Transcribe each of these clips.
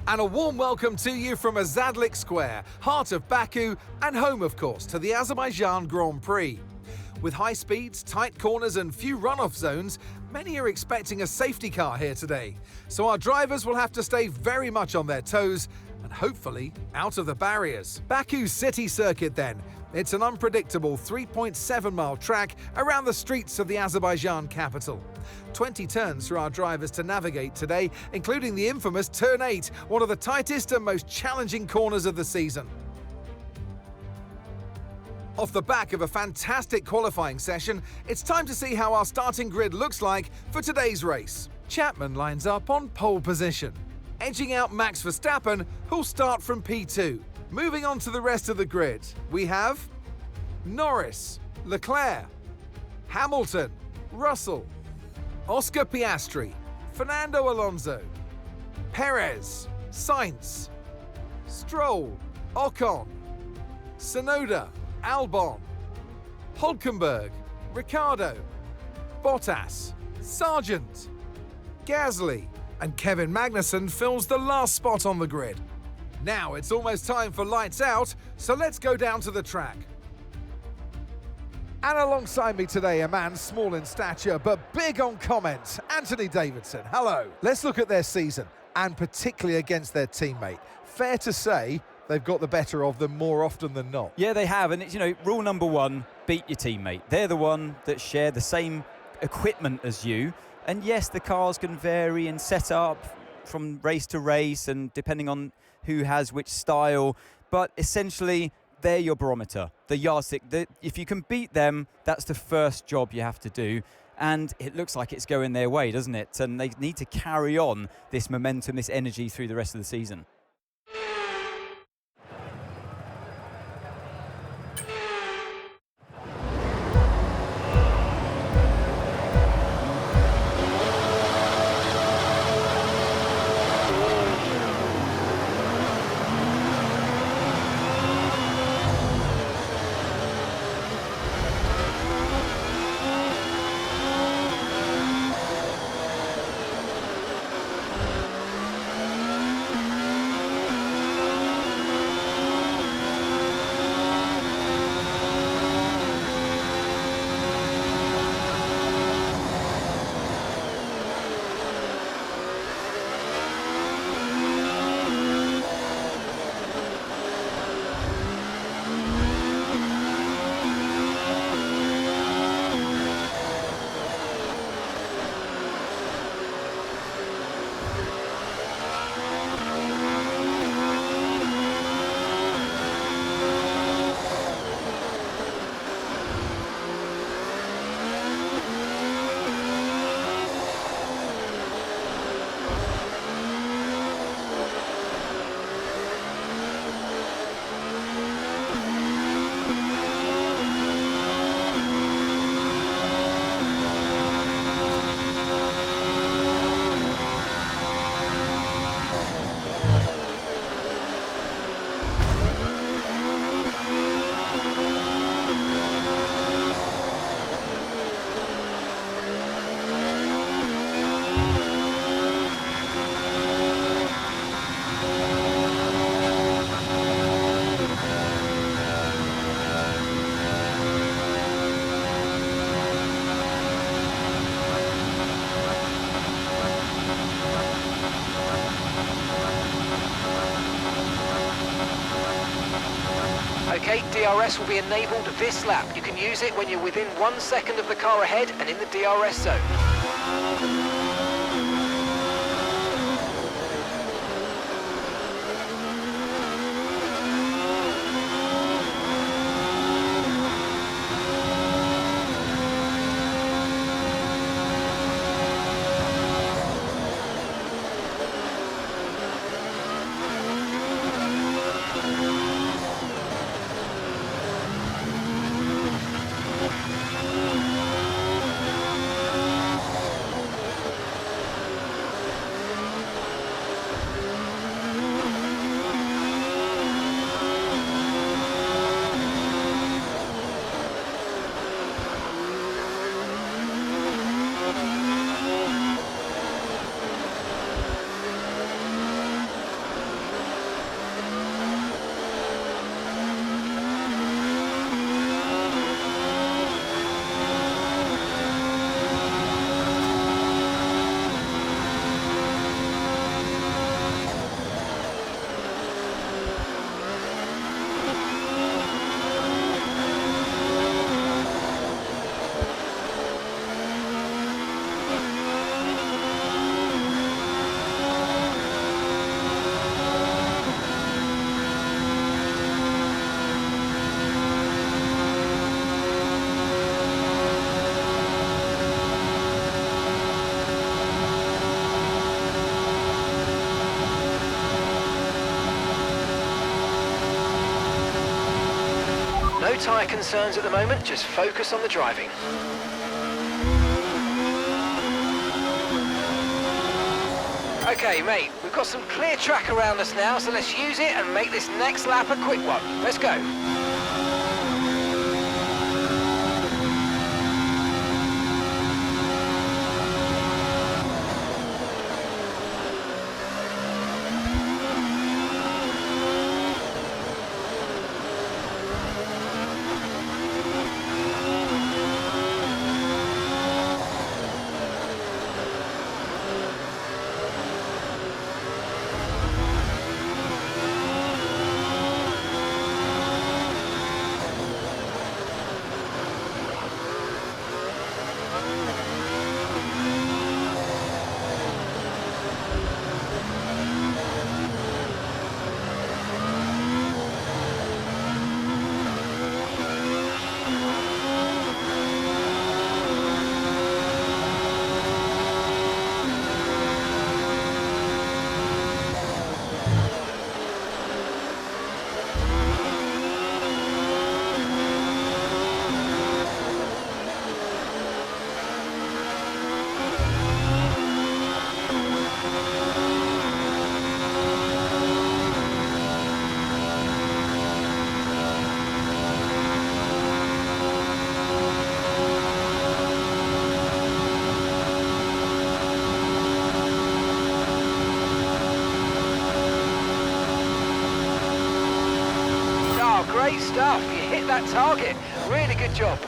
And a warm welcome to you from Azadlik Square, heart of Baku and home, of course, to the Azerbaijan Grand Prix. With high speeds, tight corners and few runoff zones, many are expecting a safety car here today. So our drivers will have to stay very much on their toes and hopefully out of the barriers. Baku City Circuit then. It's an unpredictable 3.7-mile track around the streets of the Azerbaijan capital. 20 turns for our drivers to navigate today, including the infamous Turn 8, one of the tightest and most challenging corners of the season. Off the back of a fantastic qualifying session, it's time to see how our starting grid looks like for today's race. Chapman lines up on pole position, edging out Max Verstappen, who'll start from P2. Moving on to the rest of the grid, we have Norris, Leclerc, Hamilton, Russell, Oscar Piastri, Fernando Alonso, Perez, Sainz, Stroll, Ocon, Tsunoda, Albon, Hülkenberg, Ricciardo, Bottas, Sargent, Gasly, and Kevin Magnussen fills the last spot on the grid. Now it's almost time for lights out, so let's go down to the track. And alongside me today, a man small in stature but big on comment, Anthony Davidson. Hello. Let's look at their season, and particularly against their teammate. Fair to say they've got the better of them more often than not. Yeah, they have, and it's, rule number one, beat your teammate. They're the one that share the same equipment as you, and yes, the cars can vary in setup from race to race and depending on who has which style, but essentially they're your barometer, the yardstick. If you can beat them, that's the first job you have to do. And it looks like it's going their way, doesn't it? And they need to carry on this momentum, this energy through the rest of the season. Okay, DRS will be enabled this lap. You can use it when you're within 1 second of the car ahead and in the DRS zone. No tyre concerns at the moment, just focus on the driving. Okay, mate, we've got some clear track around us now, so let's use it and make this next lap a quick one. Let's go. Great stuff, you hit that target. Really good job.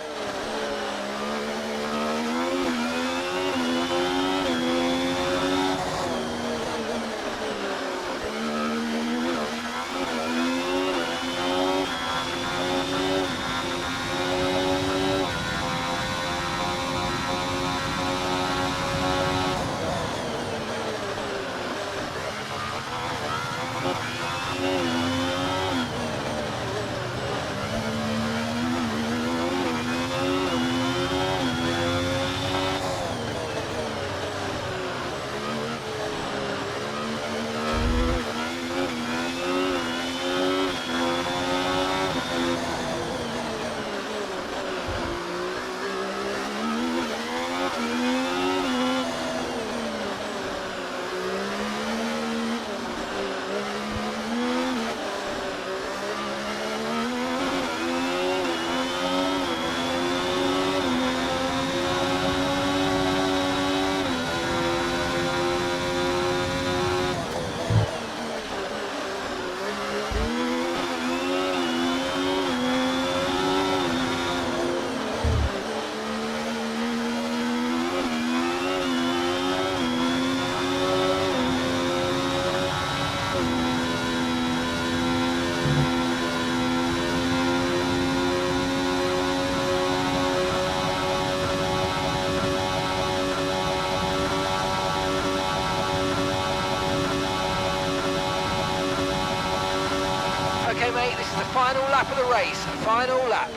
Okay, mate, this is the final lap of the race. Final lap.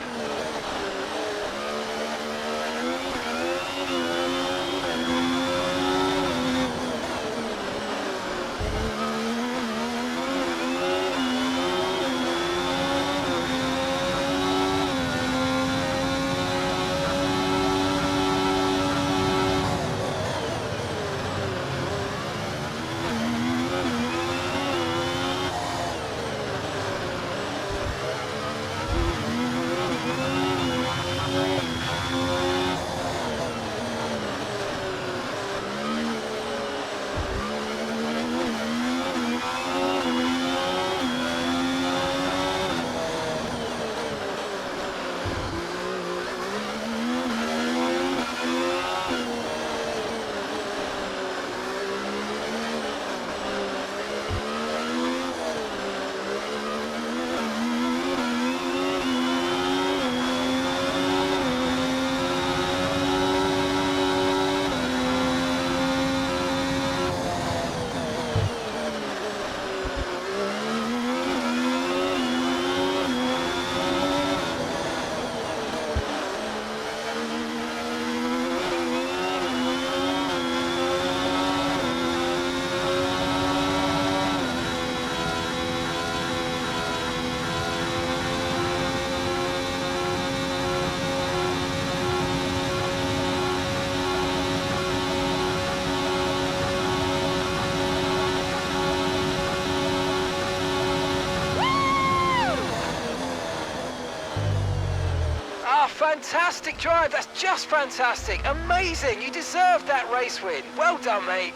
fantastic drive. That's just fantastic. Amazing. You deserved that race win. Well done, mate.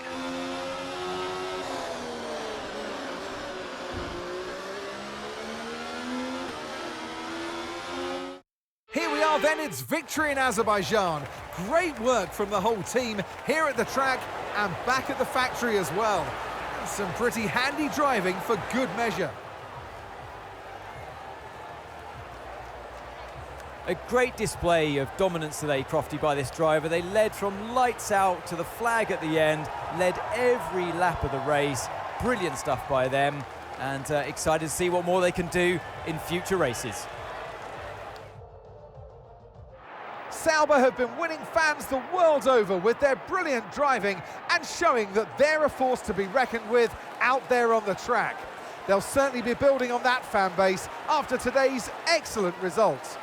Here we are then, it's victory in Azerbaijan. Great work from the whole team here at the track and back at the factory as well. And some pretty handy driving for good measure. A great display of dominance today, Crofty, by this driver. They led from lights out to the flag at the end, led every lap of the race. Brilliant stuff by them, and excited to see what more they can do in future races. Sauber have been winning fans the world over with their brilliant driving and showing that they're a force to be reckoned with out there on the track. They'll certainly be building on that fan base after today's excellent results.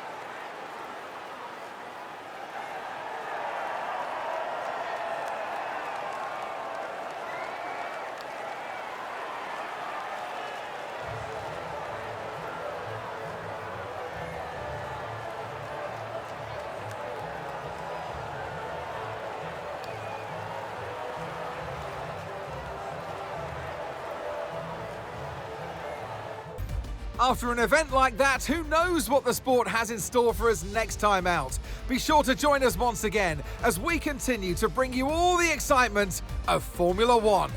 After an event like that, who knows what the sport has in store for us next time out? Be sure to join us once again as we continue to bring you all the excitement of Formula One.